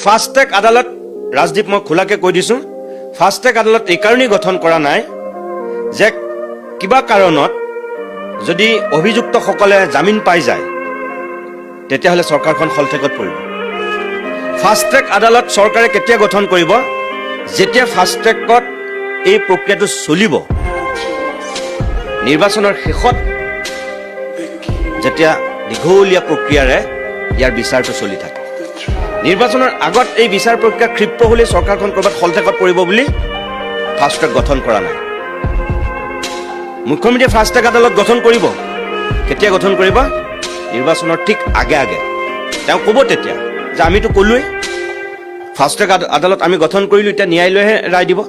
Fast track আদালত ৰাজদীপ মই খোলাকৈ কৈ দিছোঁ, ফাষ্ট ট্ৰেক আদালত এই কাৰণেই গঠন কৰা নাই যে কিবা কাৰণত যদি অভিযুক্তসকলে জামিন পাই যায় তেতিয়াহ'লে চৰকাৰখন খলঠেকত পৰিব। ফাষ্ট ট্ৰেক আদালত চৰকাৰে কেতিয়া গঠন কৰিব? যেতিয়া ফাষ্ট ট্ৰেকত এই প্ৰক্ৰিয়াটো চলিব, নিৰ্বাচনৰ শেষত যেতিয়া দীঘলীয়া প্ৰক্ৰিয়াৰে ইয়াৰ বিচাৰটো চলি থাকে। নিৰ্বাচনৰ আগত এই বিচাৰ প্ৰক্ৰিয়া ক্ষিপ্ৰ হ'লে চৰকাৰখন ক'ৰবাত খলঠেকত পৰিব বুলি ফাষ্ট ট্ৰেক গঠন কৰা নাই। মুখ্যমন্ত্ৰীয়ে ফাষ্ট ট্ৰেক আদালত গঠন কৰিব। কেতিয়া গঠন কৰিব? নিৰ্বাচনৰ ঠিক আগে আগে তেওঁ ক'ব তেতিয়া যে আমিতো ক'লোৱেই ফাষ্ট ট্ৰেক আদালত আমি গঠন কৰিলোঁ, এতিয়া ন্যায়ালয়েহে ৰায় দিব,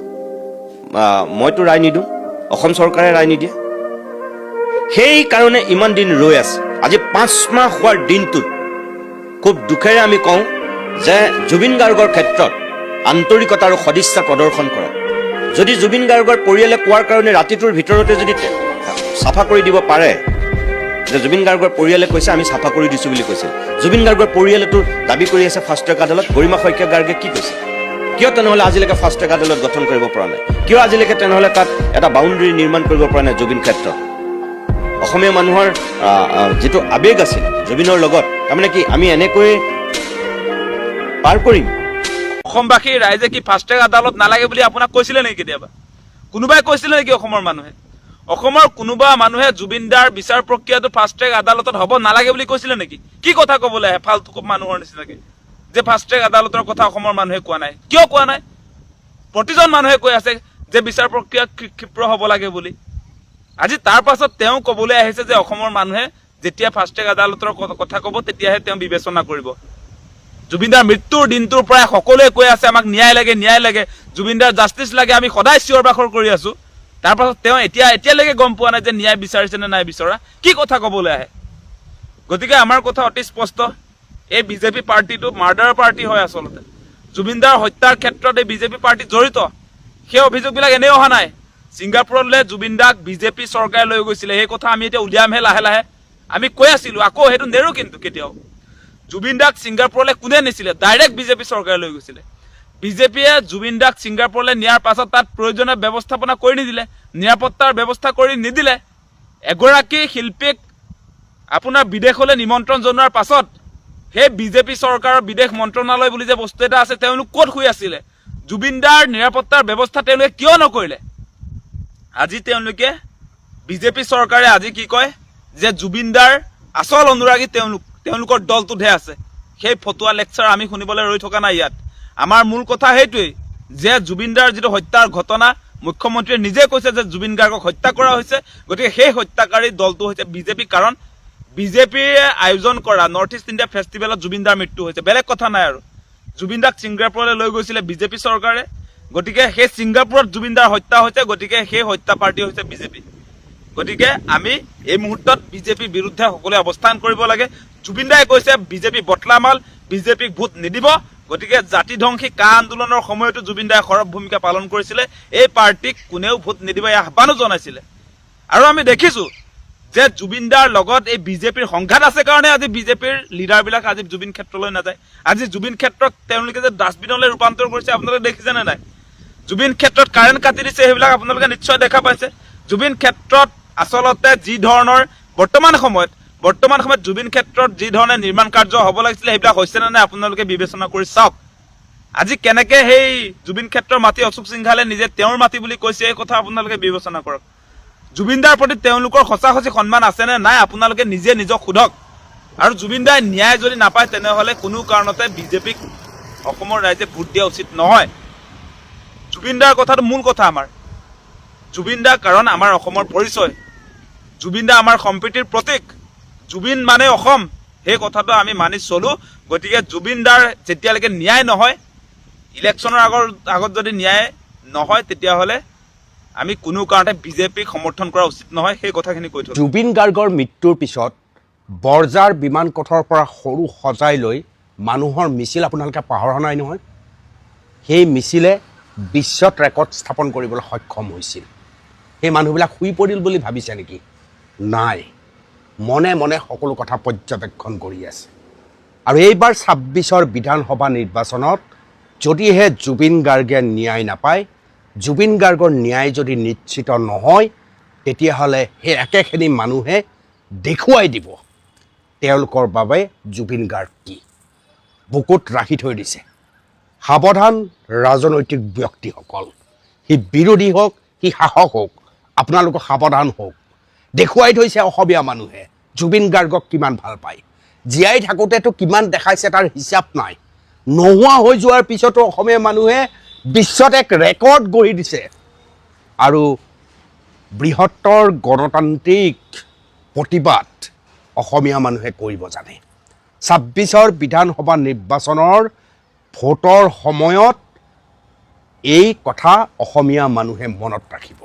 মইতো ৰায় নিদিওঁ, অসম চৰকাৰে ৰায় নিদিয়ে। সেইকাৰণে ইমান দিন ৰৈ আছে। আজি 5 মাহ হোৱাৰ দিনটোত খুব দুখেৰে আমি কওঁ যে জুবিন গাৰ্গৰ ক্ষেত্ৰত আন্তৰিকতা আৰু সদিচ্ছা প্ৰদৰ্শন কৰক। যদি জুবিন গাৰ্গৰ পৰিয়ালে কোৱাৰ কাৰণে ৰাতিটোৰ ভিতৰতে যদি চাফা কৰি দিব পাৰে, যে জুবিন গাৰ্গৰ পৰিয়ালে কৈছে আমি চাফা কৰি দিছোঁ বুলি কৈছে, জুবিন গাৰ্গৰ পৰিয়ালেতো দাবী কৰি আছে ফাষ্ট ট্ৰেক আদালত। গৰিমা শইকীয়া গাৰ্গে কি কৈছে? কিয় তেনেহ'লে আজিলৈকে ফাষ্ট ট্ৰেক আদালত গঠন কৰিব পৰা নাই? কিয় আজিলৈকে তেনেহ'লে তাত এটা বাউণ্ডেৰী নিৰ্মাণ কৰিব পৰা নাই জুবিন ক্ষেত্ৰত? অসমীয়া মানুহৰ যিটো আৱেগ আছিল জুবিনৰ লগত, তাৰমানে কি আমি এনেকৈ পাৰ কৰিম? অসমবাসী ৰাইজে কি ফাষ্ট ট্ৰেক আদালত নালাগে বুলি আপোনাক কৈছিলে নেকি? কেতিয়াবা কোনোবাই কৈছিলে নেকি? অসমৰ মানুহে, অসমৰ কোনোবা মানুহে জুবিন দাৰ বিচাৰ প্ৰক্ৰিয়াটো ফাষ্ট ট্ৰেক আদালতত হ'ব নালাগে বুলি কৈছিলে নেকি? কি কথা ক'বলৈ আহে ফাল্টু মানুহৰ নিচিনাকে যে ফাষ্ট ট্ৰেক আদালতৰ কথা অসমৰ মানুহে কোৱা নাই? কিয় কোৱা নাই? প্ৰতিজন মানুহে কৈ আছে যে বিচাৰ প্ৰক্ৰিয়া ক্ষিপ্ৰ হ'ব লাগে বুলি। আজি তাৰ পাছত তেওঁ ক'বলৈ আহিছে যে অসমৰ মানুহে যেতিয়া ফাষ্ট ট্ৰেক আদালতৰ কথা ক'ব তেতিয়াহে তেওঁ বিবেচনা কৰিব। জুবিন দাৰ মৃত্যুৰ দিনটোৰ পৰাই সকলোৱে কৈ আছে আমাক ন্যায় লাগে, ন্যায় লাগে, জুবিন দাৰ জাষ্টিচ লাগে, আমি সদায় চিঞৰ বাখৰ কৰি আছো। তাৰ পাছত তেওঁ এতিয়ালৈকে গম পোৱা নাই যে ন্যায় বিচাৰিছে নে নাই বিচৰা। কি কথা ক'বলৈ আহে? গতিকে আমাৰ কথা অতি স্পষ্ট, এই বিজেপি পাৰ্টিটো মাৰ্ডাৰ পাৰ্টি হয়। আচলতে জুবিন দাৰ হত্যাৰ ক্ষেত্ৰত এই বিজেপি পাৰ্টি জড়িত। সেই অভিযোগবিলাক এনেই অহা নাই। ছিংগাপুৰলৈ জুবিন দাক বিজেপি চৰকাৰে লৈ গৈছিলে, সেই কথা আমি এতিয়া উলিয়ামহে লাহে লাহে। আমি কৈ আছিলো, আকৌ সেইটো নেৰো কিন্তু কেতিয়াও। জুবিন দাক ছিংগাপুৰলৈ কোনে নিছিলে? ডাইৰেক্ট বিজেপি চৰকাৰে লৈ গৈছিলে। বিজেপিয়ে জুবিন দাক ছিংগাপুৰলৈ নিয়াৰ পাছত তাত প্ৰয়োজনীয় ব্যৱস্থাপনা কৰি নিদিলে, নিৰাপত্তাৰ ব্যৱস্থা কৰি নিদিলে। এগৰাকী শিল্পীক আপোনাৰ বিদেশলৈ নিমন্ত্ৰণ জনোৱাৰ পাছত সেই বিজেপি চৰকাৰৰ বিদেশ মন্ত্ৰণালয় বুলি যে বস্তু এটা আছে, তেওঁলোক ক'ত শুই আছিলে? জুবিন দাৰ নিৰাপত্তাৰ ব্যৱস্থা তেওঁলোকে কিয় নকৰিলে? আজি তেওঁলোকে বিজেপি চৰকাৰে আজি কি কয় যে জুবিন দাৰ আচল অনুৰাগী তেওঁলোকৰ দলটোতহে আছে। সেই ফটুৱা লেকচাৰ আমি শুনিবলৈ ৰৈ থকা নাই ইয়াত। আমাৰ মূল কথা সেইটোৱেই যে জুবিন দাৰ যিটো হত্যাৰ ঘটনা, মুখ্যমন্ত্ৰীয়ে নিজে কৈছে যে জুবিন গাৰ্গক হত্যা কৰা হৈছে। গতিকে সেই হত্যাকাৰী দলটো হৈছে বিজেপি। কাৰণ বিজেপিয়ে আয়োজন কৰা নৰ্থ ইষ্ট ইণ্ডিয়া ফেষ্টিভেলত জুবিন দাৰ মৃত্যু হৈছে, বেলেগ কথা নাই। আৰু জুবিন দাক ছিংগাপুৰলৈ লৈ গৈছিলে বিজেপি চৰকাৰে। গতিকে সেই ছিংগাপুৰত জুবিন দাৰ হত্যা হৈছে, গতিকে সেই হত্যা পাৰ্টি হৈছে বিজেপি। গতিকে আমি এই মুহূৰ্তত বিজেপিৰ বিৰুদ্ধে সকলোৱে অৱস্থান কৰিব লাগে। জুবিন দাই কৈছে বিজেপি বটলামাল, বিজেপিক ভোট নিদিব। গতিকে জাতিধ্বংসী কা আন্দোলনৰ সময়তো জুবিন দাই সৰব ভূমিকা পালন কৰিছিলে। এই পাৰ্টিক কোনেও ভোট নিদিব এই আহ্বানো জনাইছিলে। আৰু আমি দেখিছো যে জুবিন দাৰ লগত এই বিজেপিৰ সংঘাত আছে কাৰণে আজি বিজেপিৰ লিডাৰবিলাক আজি জুবিন ক্ষেত্ৰলৈ নাযায়। আজি জুবিন ক্ষেত্ৰত তেওঁলোকে যে ডাষ্টবিনলৈ ৰূপান্তৰ কৰিছে আপোনালোকে দেখিছে নে নাই? জুবিন ক্ষেত্ৰত কাৰেণ্ট কাটি দিছে, সেইবিলাক আপোনালোকে নিশ্চয় দেখা পাইছে। জুবিন ক্ষেত্ৰত আচলতে যি ধৰণৰ বৰ্তমান সময়ত জুবিন ক্ষেত্ৰত যি ধৰণে নিৰ্মাণ কাৰ্য হ'ব লাগিছিলে সেইবিলাক হৈছে নে নাই আপোনালোকে বিবেচনা কৰি চাওক। আজি কেনেকে সেই জুবিন ক্ষেত্ৰৰ মাটি অশোক সিংঘালে নিজে তেওঁৰ মাটি বুলি কৈছে, এই কথা আপোনালোকে বিবেচনা কৰক। জুবিন দাৰ প্ৰতি তেওঁলোকৰ সঁচা সন্মান আছে নে নাই আপোনালোকে নিজে নিজক সোধক। আৰু জুবিন দাই ন্যায় যদি নাপায় তেনেহ'লে কোনো কাৰণতে বিজেপিক অসমৰ ৰাইজে ভোট দিয়া উচিত নহয়। জুবিন দাৰ কথাটো মূল কথা আমাৰ। জুবিন দা কাৰণ আমাৰ অসমৰ পৰিচয়, জুবিন দা আমাৰ সম্প্ৰীতিৰ প্ৰতীক, জুবিন মানে অসম, সেই কথাটো আমি মানি চলো। গতিকে জুবিন দাৰ যেতিয়ালৈকে ন্যায় নহয়, ইলেকশ্যনৰ আগত যদি ন্যায় নহয় তেতিয়াহ'লে আমি কোনো কাৰণতে বিজেপিক সমৰ্থন কৰা উচিত নহয়। সেই কথাখিনি কৈ থলো। জুবিন গাৰ্গৰ মৃত্যুৰ পিছত বৰজাৰ বিমান কঠৰ পৰা সৰু সজাই লৈ মানুহৰ মিছিল আপোনালোকে পাহৰা নাই নহয়। সেই মিছিলে বিশ্বত ৰেকৰ্ড স্থাপন কৰিবলৈ সক্ষম হৈছিল। সেই মানুহবিলাক শুই পৰিল বুলি ভাবিছে নেকি? নাই, মনে মনে সকলো কথা পৰ্যবেক্ষণ কৰি আছে। আৰু এইবাৰ ২৬ৰ বিধানসভা নিৰ্বাচনত যদিহে জুবিন গাৰ্গে ন্যায় নাপায়, জুবিন গাৰ্গৰ ন্যায় যদি নিশ্চিত নহয়, তেতিয়াহ'লে সেই একেখিনি মানুহে দেখুৱাই দিব তেওঁলোকৰ বাবে জুবিন গাৰ্গ কি। বুকুত ৰাখি থৈ দিছে। সাৱধান ৰাজনৈতিক ব্যক্তিসকল, সি বিৰোধী হওক, সি শাসক হওক, আপোনালোক সাৱধান হওক। দেখুৱাই থৈছে অসমীয়া মানুহে জুবিন গাৰ্গক কিমান ভাল পায়। জীয়াই থাকোঁতেতো কিমান দেখাইছে তাৰ হিচাপ নাই। নোহোৱা হৈ যোৱাৰ পিছতো অসমীয়া মানুহে বিশ্বত এক ৰেকৰ্ড গঢ়ি দিছে। আৰু বৃহত্তৰ গণতান্ত্ৰিক প্ৰতিবাদ অসমীয়া মানুহে কৰিব জানে। ২৬ৰ বিধানসভা নিৰ্বাচনৰ ভোটৰ সময়ত এই কথা অসমীয়া মানুহে মনত ৰাখিব।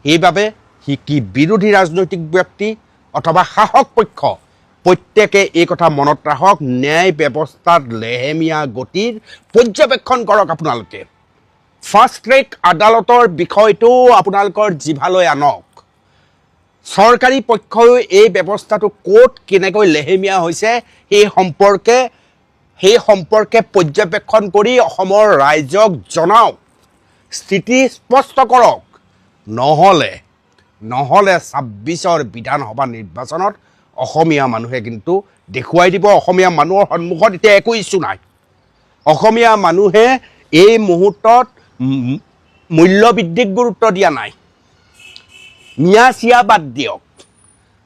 সেইবাবে সি কি বিৰোধী ৰাজনৈতিক ব্যক্তি অথবা শাসক পক্ষ, প্ৰত্যেকে এই কথা মনত ৰাখক। ন্যায় ব্যৱস্থাত লেহেমীয়া গতিৰ পৰ্যবেক্ষণ কৰক আপোনালোকে। ফাষ্ট ট্ৰেক আদালতৰ বিষয়টো আপোনালোকৰ জিভালৈ আনক। চৰকাৰী পক্ষই এই ব্যৱস্থাটো ক'ত কেনেকৈ লেহেমীয়া হৈছে সেই সম্পৰ্কে পৰ্যবেক্ষণ কৰি অসমৰ ৰাইজক জনাওক, স্থিতি স্পষ্ট কৰক। নহ'লে ২৬ৰ বিধানসভা নিৰ্বাচনত অসমীয়া মানুহে কিন্তু দেখুৱাই দিব। অসমীয়া মানুহৰ সন্মুখত এতিয়া একো ইছ্যু নাই। অসমীয়া মানুহে এই মুহূৰ্তত মূল্যবৃদ্ধিক গুৰুত্ব দিয়া নাই। মিয়া চিয়া বাদ দিয়ক।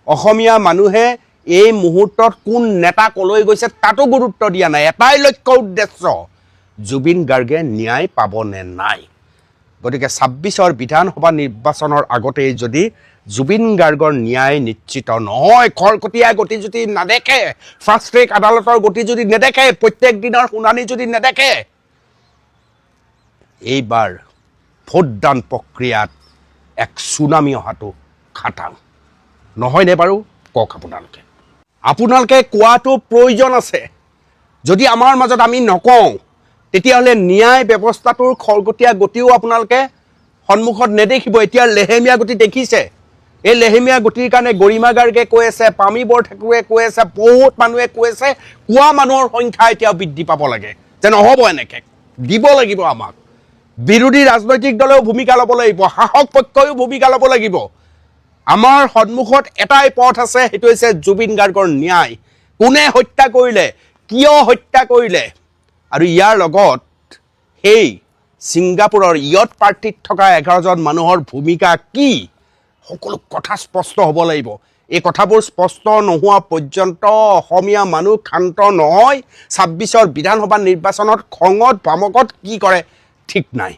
অসমীয়া মানুহে এই মুহূৰ্তত কোন নেতা কলৈ গৈছে তাতো গুৰুত্ব দিয়া নাই। এটাই লক্ষ্য উদ্দেশ্য, জুবিন গাৰ্গে ন্যায় পাব নে নাই। গতিকে ২৬ৰ বিধানসভা নিৰ্বাচনৰ আগতেই যদি জুবিন গাৰ্গৰ ন্যায় নিশ্চিত নহয়, খৰকটীয়া গতি যদি নেদেখে, ফাষ্ট ট্ৰেক আদালতৰ গতি যদি নেদেখে, প্ৰত্যেক দিনৰ শুনানি যদি নেদেখে, এইবাৰ ভোটদান প্ৰক্ৰিয়াত এক চুনামি অহাটো খাটাং নহয়নে বাৰু? কওক আপোনালোকে কোৱাটো প্ৰয়োজন আছে। যদি আমাৰ মাজত আমি নকওঁ, তেতিয়াহ'লে ন্যায় ব্যৱস্থাটোৰ খৰকটীয়া গতিও আপোনালোকে সন্মুখত নেদেখিব। এতিয়া লেহেমীয়া গতি দেখিছে। এই লেহেমীয়া গতিৰ কাৰণে গৰিমা গাৰ্গে কৈ আছে, পামী বৰঠাকুৰে কৈ আছে, বহুত মানুহে কৈ আছে, কোৱা মানুহৰ সংখ্যা এতিয়াও বৃদ্ধি পাব লাগে। যে নহ'ব, এনেকৈ দিব লাগিব আমাক। বিৰোধী ৰাজনৈতিক দলেও ভূমিকা ল'ব লাগিব, শাসক পক্ষইও ভূমিকা ল'ব লাগিব। আমাৰ সন্মুখত এটাই পথ আছে, সেইটো হৈছে জুবিন গাৰ্গৰ ন্যায়। কোনে হত্যা কৰিলে, কিয় হত্যা কৰিলে, আৰু ইয়াৰ লগত সেই ছিংগাপুৰৰ ইয়ট পাৰ্টিত থকা 11জন মানুহৰ ভূমিকা কি, সকলো কথা স্পষ্ট হ'ব লাগিব। এই কথাবোৰ স্পষ্ট নোহোৱা পৰ্যন্ত অসমীয়া মানুহ ক্ষান্ত নহয়। ২৬ৰ বিধানসভা নিৰ্বাচনত খঙত ভামকত কি কৰে ঠিক নাই।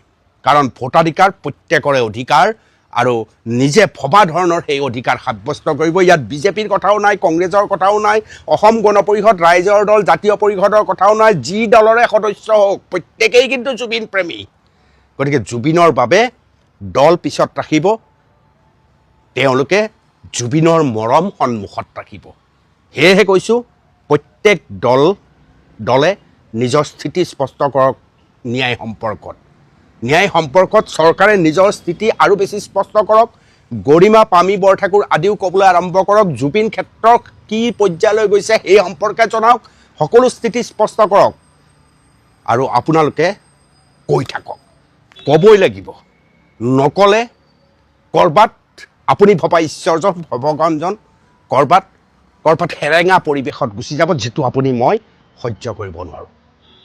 কাৰণ ভোটাধিকাৰ প্ৰত্যেকৰে অধিকাৰ, আৰু নিজে ভবা ধৰণৰ সেই অধিকাৰ সাব্যস্ত কৰিব। ইয়াত বিজেপিৰ কথাও নাই, কংগ্ৰেছৰ কথাও নাই, অসম গণ পৰিষদ, ৰাইজৰ দল, জাতীয় পৰিষদৰ কথাও নাই। যি দলৰে সদস্য হওক, প্ৰত্যেকেই কিন্তু জুবিন প্ৰেমী। গতিকে জুবিনৰ বাবে দল পিছত ৰাখিব, তেওঁলোকে জুবিনৰ মৰম সন্মুখত ৰাখিব। সেয়েহে কৈছোঁ, প্ৰত্যেক দলে নিজৰ স্থিতি স্পষ্ট কৰক। ন্যায় সম্পৰ্কত চৰকাৰে নিজৰ স্থিতি আৰু বেছি স্পষ্ট কৰক। গৰিমা, পামী বৰঠাকুৰ আদিও ক'বলৈ আৰম্ভ কৰক। জুবিন ক্ষেত্ৰত কি পৰ্যায়লৈ গৈছে সেই সম্পৰ্কে জনাওক। সকলো স্থিতি স্পষ্ট কৰক। আৰু আপোনালোকে কৈ থাকক, ক'বই লাগিব। নক'লে ক'ৰবাত আপুনি ভবা ঈশ্বৰজন, ভগৱানজন ক'ৰবাত সেৰেঙা পৰিৱেশত গুচি যাব, যিটো মই সহ্য কৰিব নোৱাৰোঁ।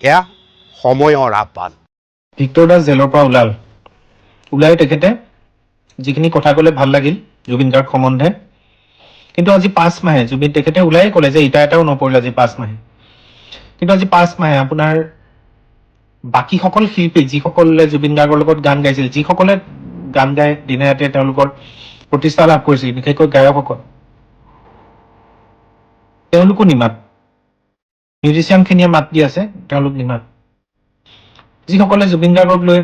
এয়া সময়ৰ আহ্বান। ভিক্টৰ দাস জেলৰ পৰা ওলাই তেখেতে যিখিনি কথা ক'লে ভাল লাগিল জুবিন গাৰ্গ সম্বন্ধে। কিন্তু আজি 5 মাহে তেখেতে ওলাই ক'লে যে ইটা এটাও নপৰিল আজি 5 মাহে। কিন্তু আজি 5 মাহে আপোনাৰ বাকীসকল শিল্পী, যিসকলে জুবিন গাৰ্গৰ লগত গান গাইছিল, যিসকলে গান গাই দিনে ৰাতি তেওঁলোকৰ প্ৰতিষ্ঠা লাভ কৰিছিল, বিশেষকৈ গায়কসকল, তেওঁলোকো নিমাত। মিউজিচিয়ানখিনিয়ে মাত দি আছে, তেওঁলোক নিমাত। যিসকলে জুবিন গাৰ্গক লৈ,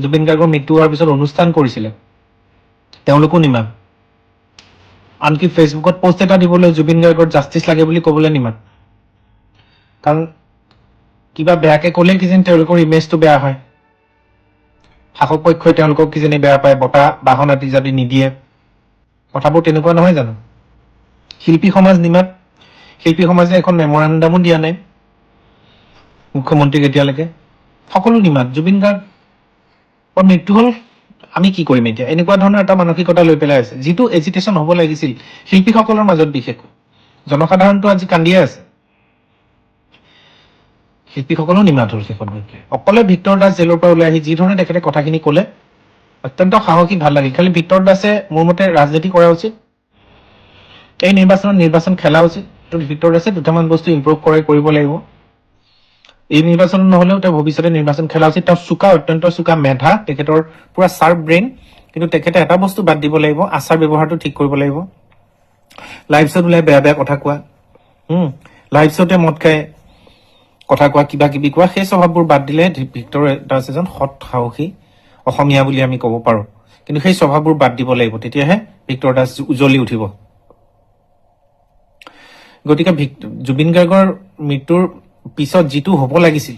জুবিন গাৰ্গৰ মৃত্যু হোৱাৰ পিছত অনুষ্ঠান কৰিছিলে, তেওঁলোকো নিমাত। আনকি ফেচবুকত পোষ্ট এটা দিবলৈ জুবিন গাৰ্গৰ জাষ্টিচ লাগে বুলি ক'বলৈ নিমাত। কাৰণ কিবা বেয়াকে ক'লে কিজানি তেওঁলোকৰ ইমেজটো বেয়া হয়, শাসক পক্ষই তেওঁলোকক কিজানি বেয়া পায়, বঁটা বাহন আদি যদি নিদিয়ে। কথাবোৰ তেনেকুৱা নহয় জানো? শিল্পী সমাজ নিমাত, শিল্পী সমাজে এখন মেমৰেণ্ডামো দিয়া নাই মুখ্যমন্ত্ৰীক এতিয়ালৈকে। সকলো নিমাত। জুবিন গাৰ্গৰ মৃত্যু হ'ল, আমি কি কৰিম এতিয়া, এনেকুৱা ধৰণৰ এটা মানসিকতা লৈ পেলাই আছে, যিটো এজিটেশ্যন হ'ব লাগিছিল শিল্পীসকলৰ মাজত বিশেষকৈ। জনসাধাৰণটো আজি কান্দিয়ে আছে, শিল্পীসকলো নিমাত হ'ল শেষত গৈ। অকলে ভিক্টৰ দাস জেলৰ পৰা ওলাই আহি যি ধৰণে তেখেতে কথাখিনি ক'লে অত্যন্ত সাহসী, ভাল লাগে। খালি ভিক্টৰ দাসে মোৰ মতে ৰাজনীতি কৰা উচিত, এই নিৰ্বাচন খেলা উচিত। ভিক্টৰ দাসে দুটামান বস্তু ইম্প্ৰুভ কৰিব লাগিব। এই নিৰ্বাচন নহ'লেও তেওঁ ভৱিষ্যতে নিৰ্বাচন খেলা উচিত। তেওঁ চোকা, অত্যন্ত চোকা মেধা, তেখেতৰ পুৰা শ্বাৰ্প ব্ৰেইন, কিন্তু তেখেতে এটা বস্তু বাদ দিব লাগিব, আচাৰ ব্যৱহাৰটো ঠিক কৰিব লাগিব। লাইভ শ্ব'ত ওলাই বেয়া বেয়া কথা কোৱা, লাইভ শ্ব'তে মদ খাই কথা কোৱা, কিবা কিবি কোৱা, সেই স্বভাৱবোৰ বাদ দিলে ভিক্টৰ দাস এজন সৎ সাহসী অসমীয়া বুলি আমি ক'ব পাৰো। কিন্তু সেই স্বভাৱবোৰ বাদ দিব লাগিব, তেতিয়াহে ভিক্টৰ দাস উজ্বলি উঠিব। গতিকে জুবিন গাৰ্গৰ মৃত্যুৰ পিছত যিটো হ'ব লাগিছিল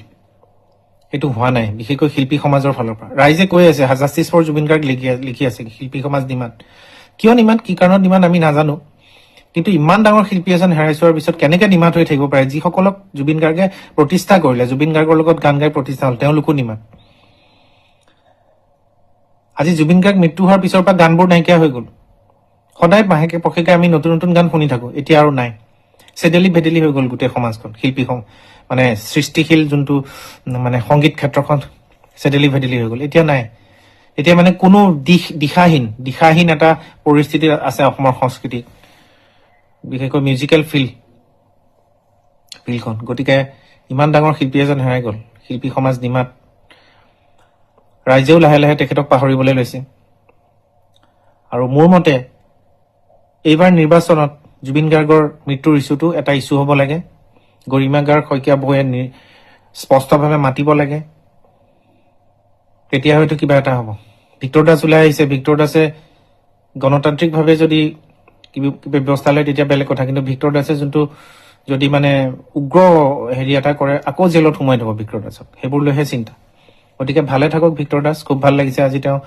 সেইটো হোৱা নাই, বিশেষকৈ শিল্পী সমাজৰ ফালৰ পৰা। ৰাইজে কৈ আছে জাষ্টিছ ফৰ জুবিন গাৰ্গ লিখি আছে, শিল্পী সমাজ নিমাত। কিয় নিমাত, কি কাৰণত নিমাত আমি নাজানো, কিন্তু ইমান ডাঙৰ শিল্পী এজন হেৰাই যোৱাৰ পিছত কেনেকে নিমাত হৈ থাকিব পাৰে? যিসকলক জুবিন গাৰ্গে প্ৰতিষ্ঠা কৰিলে, জুবিন গাৰ্গৰ লগত গান গাই প্ৰতিষ্ঠা হ'ল, তেওঁলোকো নিমাত। আজি জুবিন গাৰ্গ মৃত্যু হোৱাৰ পিছৰ পৰা গানবোৰ নাইকিয়া হৈ গ'ল। সদায় মাহেকে পষেকে আমি নতুন নতুন গান শুনি থাকো, এতিয়া আৰু নাই। চেডেলি ভেডেলি হৈ গ'ল গোটেই সমাজখন, শিল্পী মানে সৃষ্টিশীল যোনটো মানে সংগীত ক্ষেত্ৰখন চেডেলি ভেডেলি হৈ গ'ল, এতিয়া নাই। এতিয়া মানে কোনো দিশাহীন এটা পৰিস্থিতি আছে অসমৰ সংস্কৃতিত, বিশেষকৈ মিউজিকেল ফিল্ডখন। গতিকে ইমান ডাঙৰ শিল্পী এজন হেৰাই গ'ল, শিল্পী সমাজ নিমাত। ৰাইজেও লাহে লাহে তেখেতক পাহৰিবলৈ লৈছে। আৰু মোৰ মতে এইবাৰ নিৰ্বাচনত জুবিন গাৰ্গৰ মৃত্যুৰ ইছ্যুটো এটা ইছ্যু হ'ব লাগে। গৰিমা গাৰ্গ, শইকীয়া বৌয়ে স্পষ্টভাৱে মাতিব লাগে, তেতিয়া হয়তো কিবা এটা হ'ব। ভিক্টৰ দাস ওলাই আহিছে, ভিক্টৰ দাসে গণতান্ত্ৰিকভাৱে যদি কিবা ব্যৱস্থা লয় তেতিয়া বেলেগ কথা, কিন্তু ভিক্টৰ দাসে যোনটো যদি মানে উগ্ৰ হেৰি এটা কৰে, আকৌ জেলত সোমাই থব ভিক্টৰ দাসক, সেইবোৰ লৈহে চিন্তা। গতিকে ভালে থাকক ভিক্টৰ দাস, খুব ভাল লাগিছে আজি তেওঁ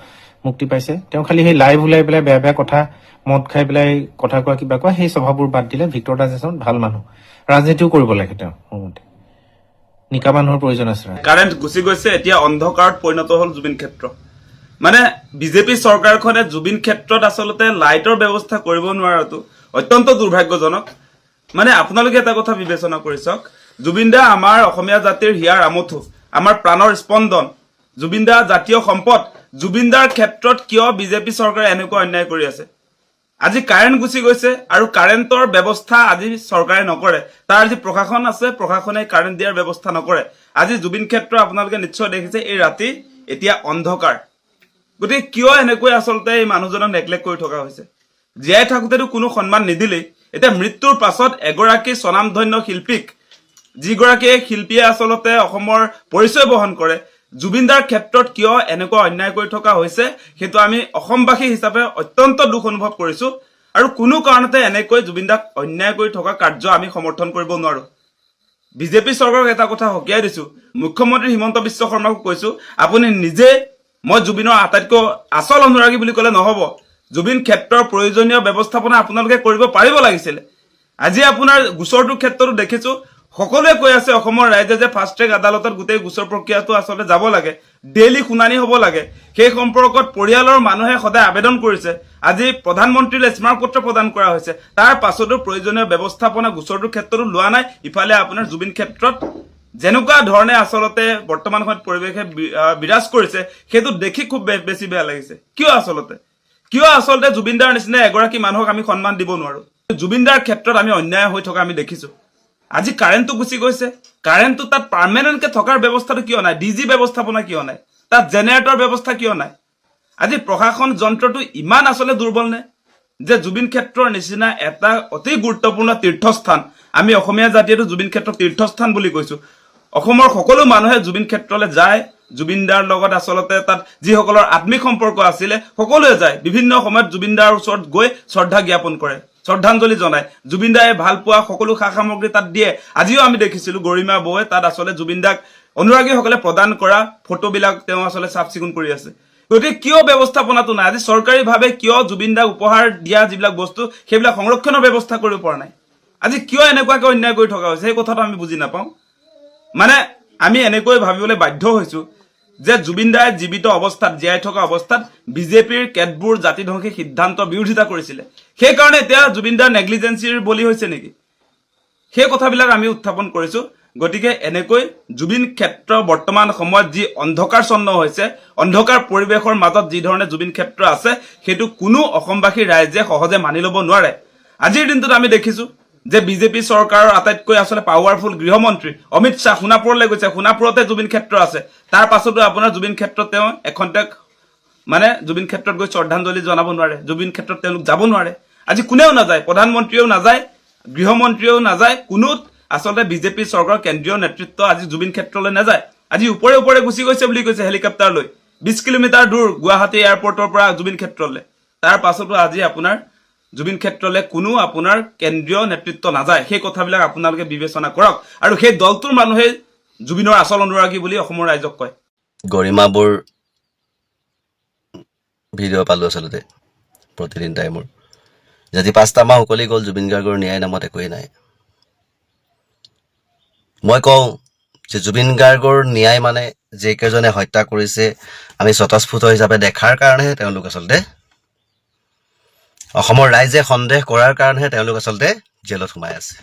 মুক্তি পাইছে। তেওঁ খালি সেই লাইভ ওলাই পেলাই বেয়া বেয়া কথা, মদ খাই পেলাই কথা কোৱা, কিবা কোৱা, সেই স্বভাৱবোৰ বাদ দিলে ভিক্টৰ দাস এজন ভাল মানুহ। ৰাজনীতিও কৰিব লাগে তেওঁ, মোৰ মতে নিকা মানুহৰ প্ৰয়োজন আছে। কাৰেণ্ট গুচি গৈছে, এতিয়া অন্ধকাৰত পৰিণত হ'ল জুবিন ক্ষেত্ৰ। মানে বিজেপি চৰকাৰখনে জুবিন ক্ষেত্ৰত আচলতে লাইটৰ ব্যৱস্থা কৰিব নোৱাৰাটো অত্যন্ত দুৰ্ভাগ্যজনক। মানে আপোনালোকে এটা কথা বিবেচনা কৰি চাওক, জুবিন দা আমাৰ অসমীয়া জাতিৰ হিয়াৰ আমঠু, আমাৰ প্ৰাণৰ স্পন্দন, জুবিন দা জাতীয় সম্পদ। জুবিন দাৰ ক্ষেত্ৰত কিয় বিজেপি চৰকাৰে এনেকুৱা অন্যায় কৰি আছে? আজি কাৰেণ্ট গুচি গৈছে আৰু কাৰেণ্টৰ ব্যৱস্থা আজি চৰকাৰে নকৰে। তাৰ যি প্ৰশাসন আছে, প্ৰশাসনে কাৰেণ্ট দিয়াৰ ব্যৱস্থা নকৰে। আজি জুবিন ক্ষেত্ৰ আপোনালোকে নিশ্চয় দেখিছে, এই ৰাতি এতিয়া অন্ধকাৰ। গতিকে কিয় এনেকৈ আচলতে এই মানুহজনক নেগলেক্ট কৰি থকা হৈছে? জীয়াই থাকোঁতেতো কোনো সন্মান নিদিলেই, এতিয়া মৃত্যুৰ পাছত এগৰাকী স্বনামধন্য শিল্পীক, যিগৰাকীয়ে শিল্পীয়ে আচলতে অসমৰ পৰিচয় বহন কৰে, জুবিন দাৰ ক্ষেত্ৰত কিয় এনেকুৱা অন্যায় কৰি থকা হৈছে সেইটো আমি অসমবাসী হিচাপে অত্যন্ত দুখ অনুভৱ কৰিছো। আৰু কোনো কাৰণতে এনেকৈ জুবিন দাক অন্যায় কৰি থকা কাৰ্য আমি সমৰ্থন কৰিব নোৱাৰো। বিজেপি চৰকাৰক এটা কথা সকীয়াই দিছো, মুখ্যমন্ত্ৰী হিমন্ত বিশ্ব শৰ্মাক কৈছো, আপুনি নিজে মই জুবিনৰ আটাইতকৈ আচল অনুৰাগী বুলি ক'লে নহ'ব, জুবিন ক্ষেত্ৰৰ প্ৰয়োজনীয় ব্যৱস্থাপনা আপোনালোকে কৰিব পাৰিব লাগিছিলে। আজি আপোনাৰ গোচৰটোৰ ক্ষেত্ৰতো দেখিছো, সকলোৱে কৈ আছে অসমৰ ৰাইজে যে ফাষ্ট ট্ৰেক আদালতত গোটেই গোচৰ প্ৰক্ৰিয়াটো আচলতে যাব লাগে, ডেইলি শুনানি হ'ব লাগে। সেই সম্পৰ্কত পৰিয়ালৰ মানুহে সদায় আবেদন কৰিছে। আজি প্ৰধানমন্ত্ৰীলৈ স্মাৰকপত্ৰ প্ৰদান কৰা হৈছে, তাৰ পাছতো প্ৰয়োজনীয় ব্যৱস্থাপনা গোচৰটোৰ ক্ষেত্ৰতো লোৱা নাই। ইফালে আপোনাৰ জুবিন ক্ষেত্ৰত যেনেকুৱা ধৰণে আচলতে বৰ্তমান সময়ত পৰিৱেশে বিৰাজ কৰিছে, সেইটো দেখি খুব বেছি বেয়া লাগিছে। কিয় আচলতে জুবিন দাৰ নিচিনা এগৰাকী মানুহক আমি সন্মান দিব নোৱাৰো? জুবিন দাৰ ক্ষেত্ৰত আমি অন্যায় হৈ থকা আমি দেখিছো। আজি কাৰেণ্টটো গুচি গৈছে, কাৰেণ্টটো তাত পাৰ্মানেণ্টকে থকাৰ ব্যৱস্থাটো কিয় নাই? ডিজি ব্যৱস্থাপনা কিয় নাই? তাত জেনেৰেটৰ ব্যৱস্থা কিয় নাই? আজি প্ৰশাসন যন্ত্ৰটো ইমান আচলতে দুৰ্বল নে যে জুবিন ক্ষেত্ৰৰ নিচিনা এটা অতি গুৰুত্বপূৰ্ণ তীৰ্থস্থান, আমি অসমীয়া জাতিয়েতো জুবিন ক্ষেত্ৰৰ তীৰ্থস্থান বুলি কৈছো, অসমৰ সকলো মানুহে জুবিন ক্ষেত্ৰলৈ যায়, জুবিন দাৰ লগত আচলতে তাত যিসকলৰ আত্মিক সম্পৰ্ক আছিলে সকলোৱে যায়, বিভিন্ন সময়ত জুবিন দাৰ ওচৰত গৈ শ্ৰদ্ধা জ্ঞাপন কৰে, শ্ৰদ্ধাঞ্জলি জনায়। জুবিন দাই ভাল পোৱা সকলো সা সামগ্ৰী তাত দিয়ে। আজিও আমি দেখিছিলো গৰিমা বৌয়ে তাত আচলতে জুবিন দাক অনুৰাগীসকলে প্ৰদান কৰা ফটোবিলাক তেওঁ আচলতে চাফ চিকুণ কৰি আছে। গতিকে কিয় ব্যৱস্থাপনাটো নাই? আজি চৰকাৰীভাৱে কিয় জুবিন দাক উপহাৰ দিয়া যিবিলাক বস্তু সেইবিলাক সংৰক্ষণৰ ব্যৱস্থা কৰিব পৰা নাই? আজি কিয় এনেকুৱাকৈ অন্যায় কৰি থকা হৈছে সেই কথাটো আমি বুজি নাপাওঁ মানে আমি এনেকৈ ভাবিবলৈ বাধ্য হৈছোঁ যে জুবিন দায়ে জীৱিত অৱস্থাত জীয়াই থকা অৱস্থাত বিজেপিৰ কেতবোৰ জাতিধ্বংসী সিদ্ধান্ত বিৰোধিতা কৰিছিলে সেইকাৰণে এতিয়া জুবিন দাৰ নেগলিজেঞ্চিৰ বলি হৈছে নেকি সেই কথাবিলাক আমি উত্থাপন কৰিছোঁ গতিকে এনেকৈ জুবিন ক্ষেত্ৰ বৰ্তমান সময়ত যি অন্ধকাৰচ্ছন্ন হৈছে অন্ধকাৰ পৰিৱেশৰ মাজত যি ধৰণে জুবিন ক্ষেত্ৰ আছে সেইটো কোনো অসমবাসী ৰাইজে সহজে মানি ল'ব নোৱাৰে আজিৰ দিনটোত আমি দেখিছোঁ যে বিজেপি চৰকাৰৰ আটাইতকৈ আসলে পাৱাৰফুল গৃহমন্ত্ৰী অমিত শ্বাহ সোণাপুৰলৈ গৈছে সোণাপুৰতে জুবিন ক্ষেত্ৰ আছে তাৰ পাছতো আপোনাৰ জুবিন ক্ষেত্ৰত তেওঁ এখন্তেক মানে জুবিন ক্ষেত্ৰত গৈ শ্ৰদ্ধাঞ্জলি জনাব নোৱাৰে জুবিন ক্ষেত্ৰত তেওঁলোক যাব নোৱাৰে আজি কোনেও নাযায় প্ৰধানমন্ত্ৰীও নাযায় গৃহমন্ত্ৰীও নাযায় কোনো আসলে বিজেপি চৰকাৰৰ কেন্দ্ৰীয় নেতৃত্ব আজি জুবিন ক্ষেত্ৰলৈ নাযায় আজি ওপৰে ওপৰে গুচি গৈছে বুলি কৈছে হেলিকপ্টাৰ লৈ 20 কিলোমিটাৰ দূৰ গুৱাহাটী এয়াৰপৰ্টৰ পৰা জুবিন ক্ষেত্ৰলৈ তাৰ পাছতো আজি আপোনাৰ জুবিন ক্ষেত্ৰলৈ কোনো আপোনাৰ কেন্দ্ৰীয় নেতৃত্ব নাযায় সেই কথাবিলাক আপোনালোকে বিবেচনা কৰক আৰু সেই দলটোৰ মানুহে জুবিনৰ আচল অনুৰাগী বুলি অসমৰ ৰাইজক কয় গৰিমাবোৰ ভিডিঅ' পালোঁ আচলতে প্ৰতিদিন টাইমৰ যদি 5টা মাহ উকলি গ'ল জুবিন গাৰ্গৰ ন্যায় নামত একোৱেই নাই মই কওঁ যে জুবিন গাৰ্গৰ ন্যায় মানে যিকেইজনে হত্যা কৰিছে আমি স্বতঃস্ফূৰ্ত হিচাপে দেখাৰ কাৰণেহে তেওঁলোক আচলতে অসমৰ ৰাইজে সন্দেহ কৰাৰ কাৰণেহে তেওঁলোক আচলতে জেলত সোমাই আছে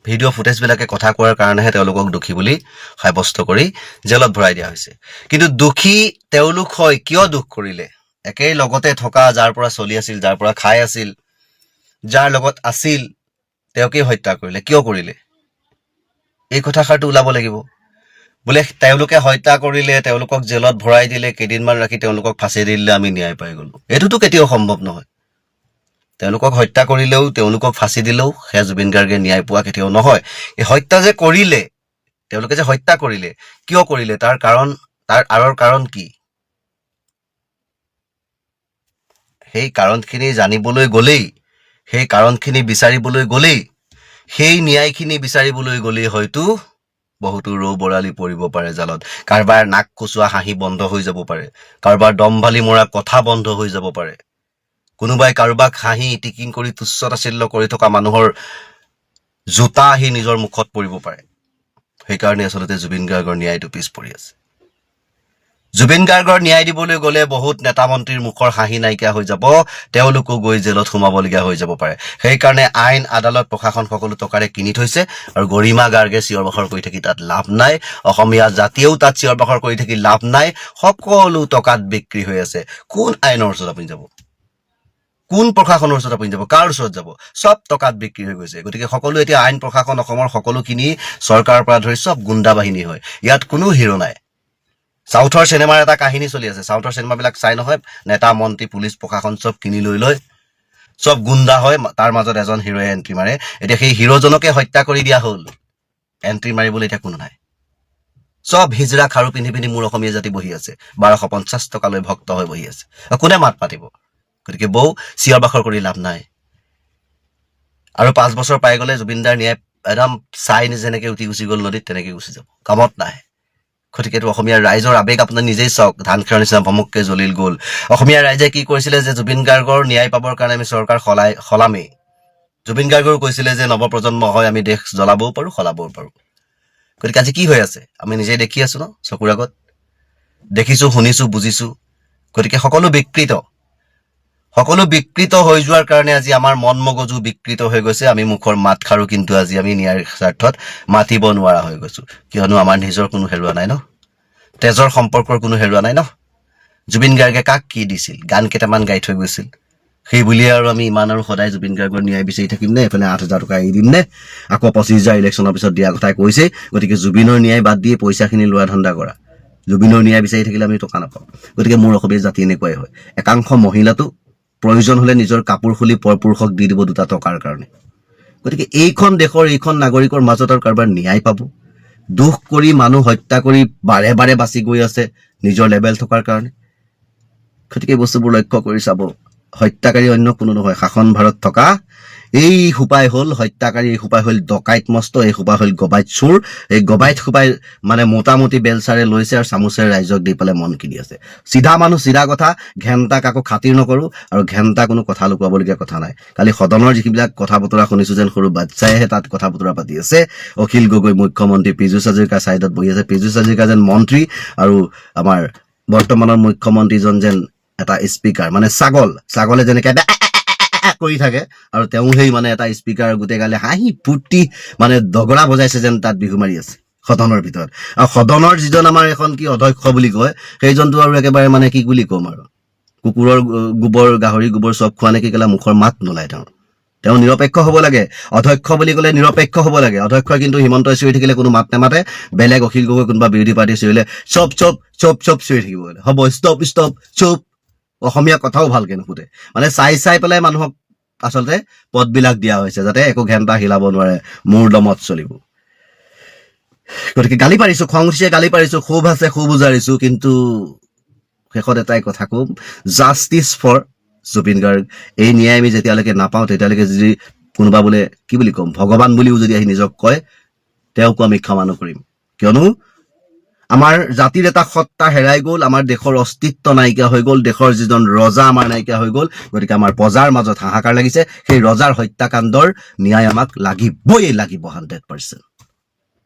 ভিডিঅ' ফুটেজবিলাকে কথা কোৱাৰ কাৰণেহে তেওঁলোকক দোষী বুলি সাব্যস্ত কৰি জেলত ভৰাই দিয়া হৈছে কিন্তু দোষী তেওঁলোক হয় কিয় দুখ কৰিলে একেই লগতে থকা যাৰ পৰা চলি আছিল যাৰ পৰা খাই আছিল যাৰ লগত আছিল তেওঁকে হত্যা কৰিলে কিয় কৰিলে এই কথাষাৰটো ওলাব লাগিব বোলে তেওঁলোকে হত্যা কৰিলে তেওঁলোকক জেলত ভৰাই দিলে কেইদিনমান ৰাখি তেওঁলোকক ফাঁচি দিলে আমি ন্যায় পাই গ'লো এইটোতো কেতিয়াও সম্ভৱ নহয় তেওঁলোকক হত্যা কৰিলেও তেওঁলোকক ফাঁচি দিলেও সেয়া জুবিন গাৰ্গে ন্যায় পোৱা কেতিয়াও নহয় এই হত্যা যে কৰিলে তেওঁলোকে যে হত্যা কৰিলে কিয় কৰিলে তাৰ আঁৰৰ কাৰণ কি সেই কাৰণখিনি জানিবলৈ গ'লেই সেই কাৰণখিনি বিচাৰিবলৈ গ'লেই সেই ন্যায়খিনি বিচাৰিবলৈ গ'লেই হয়তো বহুতো ৰৌ বৰালি পৰিব পাৰে জালত কাৰোবাৰ নাক কুচোৱা হাঁহি বন্ধ হৈ যাব পাৰে কাৰোবাৰ দমভালি মৰা কথা বন্ধ হৈ যাব পাৰে কোনোবাই কাৰোবাক হাঁহি টিকিং কৰি তুচ্ছ তাচ্ছিল্য কৰি থকা মানুহৰ জোতা আহি নিজৰ মুখত পৰিব পাৰে সেইকাৰণে আচলতে জুবিন গাৰ্গৰ ন্যায়টো পিছ পৰি আছে জুবিন গাৰ্গৰ ন্যায় দিবলৈ গ'লে বহুত নেতা মন্ত্ৰীৰ মুখৰ হাঁহি নাইকিয়া হৈ যাব তেওঁলোকো গৈ জেলত সোমাবলগীয়া হৈ যাব পাৰে সেইকাৰণে আইন আদালত প্ৰশাসন সকলো টকাৰে কিনি থৈছে আৰু গৰিমা গাৰ্গে চিঞৰ বাখৰ কৰি থাকি তাত লাভ নাই অসমীয়া জাতিয়েও তাত চিঞৰ বাখৰ কৰি থাকি লাভ নাই সকলো টকাত বিক্ৰী হৈ আছে কোন আইনৰ ওচৰত আপুনি যাব কোন প্ৰশাসনৰ ওচৰত আপুনি যাব কাৰ ওচৰত যাব সব টকাত বিক্ৰী হৈ গৈছে গতিকে সকলো এতিয়া আইন প্ৰশাসন অসমৰ সকলোখিনি চৰকাৰৰ পৰা ধৰি সব গুণ্ডা বাহিনী হয় ইয়াত কোনো হিৰো নাই সাউথৰ চিনেমাৰ এটা কাহিনী চলি আছে সাউথৰ চিনেমাবিলাক চাই নহয় নেতা মন্ত্ৰী পুলিচ প্ৰশাসন সব কিনি লৈ সব গুণ্ডা হয় তাৰ মাজত এজন হিৰোয়ে এন্ট্ৰি মাৰে এতিয়া সেই হিৰোজনকে হত্যা কৰি দিয়া হ'ল এন্ট্ৰি মাৰিবলৈ এতিয়া কোনো নাই সব হিজৰা খাৰু পিন্ধি মোৰ অসমীয়া জাতি বহি আছে 1250 টকালৈ ভক্ত হৈ বহি আছে কোনে মাত মাতিব গতিকে বৌ চিঞৰ বাখৰ কৰি লাভ নাই আৰু 5 বছৰ পাই গ'লে জুবিনদাৰ ন্যায় একদম চাই যেনেকৈ উঠি গুচি গ'ল নদীত তেনেকৈ গুচি যাব কামত নাই গতিকে এইটো অসমীয়া ৰাইজৰ আবেগ আপোনাৰ নিজেই চাওক ধান খেৰৰ নিচিনা ভমককে জ্বলিল গ'ল অসমীয়া ৰাইজে কি কৰিছিলে যে জুবিন গাৰ্গৰ ন্যায় পাবৰ কাৰণে আমি চৰকাৰ সলামেই জুবিন গাৰ্গেও কৈছিলে যে নৱপ্ৰজন্ম হয় আমি দেশ জ্বলাবও পাৰোঁ সলাবও পাৰোঁ গতিকে আজি কি হৈ আছে আমি নিজেই দেখি আছো ন চকুৰ আগত দেখিছোঁ শুনিছোঁ বুজিছোঁ গতিকে সকলো বিকৃত হৈ যোৱাৰ কাৰণে আজি আমাৰ মন মগজু বিকৃত হৈ গৈছে আমি মুখৰ মাত খাৰো কিন্তু আজি আমি ন্যায়ৰ স্বাৰ্থত মাতিব নোৱাৰা হৈ গৈছো কিয়নো আমাৰ নিজৰ কোনো হেৰুৱা নাই ন তেজৰ সম্পৰ্কৰ কোনো হেৰুৱা নাই ন জুবিন গাৰ্গে কাক কি দিছিল গান কেইটামান গাই থৈ গৈছিল সেই বুলিয়ে আৰু আমি ইমান আৰু সদায় জুবিন গাৰ্গৰ ন্যায় বিচাৰি থাকিম নে এফালে 8,000 টকা এৰি দিম নে আকৌ 25,000 ইলেকশ্যনৰ পিছত দিয়া কথাই কৈছে গতিকে জুবিনৰ ন্যায় বাদ দিয়ে পইচাখিনি লোৱা ধান্দা কৰা জুবিনৰ ন্যায় বিচাৰি থাকিলে আমি টকা নাপাওঁ গতিকে মোৰ অসমীয়া জাতি এনেকুৱাই হয় একাংশ মহিলাটো প্ৰয়োজন হলে নিজৰ কাপোৰ খুলি পৰপুৰুষক দি দিব 2 টকাৰ কাৰণে গতিকে এইখন দেশৰ এইখন নাগৰিকৰ মাজত আৰু কাৰোবাৰ ন্যায় পাব দুখ কৰি মানুহ হত্যা কৰি বাৰে বাৰে বাচি গৈ আছে নিজৰ লেভেল থকাৰ কাৰণে গতিকে বস্তুবোৰ লক্ষ্য কৰি চাব হত্যাকাৰী অন্য কোনো নহয় শাসন ভাৰত থকা এই সোপাই হ'ল হত্যাকাৰী, এই সোপাই হ'ল ডকাইত মস্ত, এই সোপা হ'ল গবাইত চোৰ। এই গবাইত সোপাই মানে মোটামুটি বেলচাৰে লৈছে আৰু চামুচেৰে ৰাইজক দি পেলাই মন কিনি আছে। চিধা মানুহ চিধা কথা, ঘেণ্টাক আকৌ খাতিৰ নকৰোঁ আৰু ঘেণ্টা কোনো কথা লুকুৱাবলগীয়া কথা নাই। কালি সদনৰ যিবিলাক কথা বতৰা শুনিছোঁ যেন সৰু বাচ্ছাইহে তাত কথা বতৰা পাতি আছে। অখিল গগৈ মুখ্যমন্ত্ৰী, পীযুষ হাজৰিকা ছাইডত বহি আছে, পীযুষ হাজৰিকা যেন মন্ত্ৰী আৰু আমাৰ বৰ্তমানৰ মুখ্যমন্ত্ৰীজন যেন এটা স্পীকাৰ, মানে ছাগলে যেনেকে কৰি থাকে আৰু তেওঁ সেই মানে এটা স্পীকাৰ গোটেই গালে হাঁহি ফূৰ্তি মানে দগৰা বজাইছে যেন তাত বিহু মাৰি আছে সদনৰ ভিতৰত। আৰু সদনৰ যিজন আমাৰ এখন কি অধ্যক্ষ বুলি কয়, সেইজনটো আৰু একেবাৰে মানে কি বুলি ক'ম আৰু কুকুৰৰ গোবৰ, গাহৰি গোবৰ চব খোৱা নেকি কেলা মুখৰ মাত নোলায় তেওঁ নিৰপেক্ষ হ'ব লাগে। অধ্যক্ষ বুলি ক'লে নিৰপেক্ষ হ'ব লাগে। অধ্যক্ষই কিন্তু হিমন্তই চিঞৰি থাকিলে কোনো মাত নামাতে, বেলেগ অখিল গগৈ কোনোবা বিৰোধী পাৰ্টি চিঞৰিলে চপ চপ চপ চপ চিঞৰি থাকিব, হ'ব ষ্টপ ষ্টপ চুপ। অসমীয়া কথাও ভালকে নুফুটে, মানে চাই পেলাই মানুহক আচলতে পদবিলাক দিয়া হৈছে যাতে একো ঘেণ্টা হিলাব নোৱাৰে, মূৰ দমত চলিব। গতিকে গালি পাৰিছো, খং উঠিছে গালি পাৰিছো, ক্ষোভ আছে ক্ষোভ উজাৰিছো, কিন্তু শেষত এটাই কথা ক'ম, জাষ্টিছ ফৰ জুবিন গাৰ্গ। এই ন্যায় আমি যেতিয়ালৈকে নাপাওঁ তেতিয়ালৈকে যদি কোনোবা বোলে কি বুলি ক'ম ভগৱান বুলিও যদি আহি নিজক কয়, তেওঁকো আমি ক্ষমা নকৰিম। কিয়নো আমাৰ জাতিৰ এটা সত্তা হেৰাই গ'ল, আমাৰ দেশৰ অস্তিত্ব নাইকিয়া হৈ গ'ল, দেশৰ যিজন ৰজা আমাৰ নাইকিয়া হৈ গ'ল। গতিকে আমাৰ প্ৰজাৰ মাজত হাহাকাৰ লাগিছে। সেই ৰজাৰ হত্যাকাণ্ডৰ ন্যায় আমাক লাগিবই লাগিব 100%।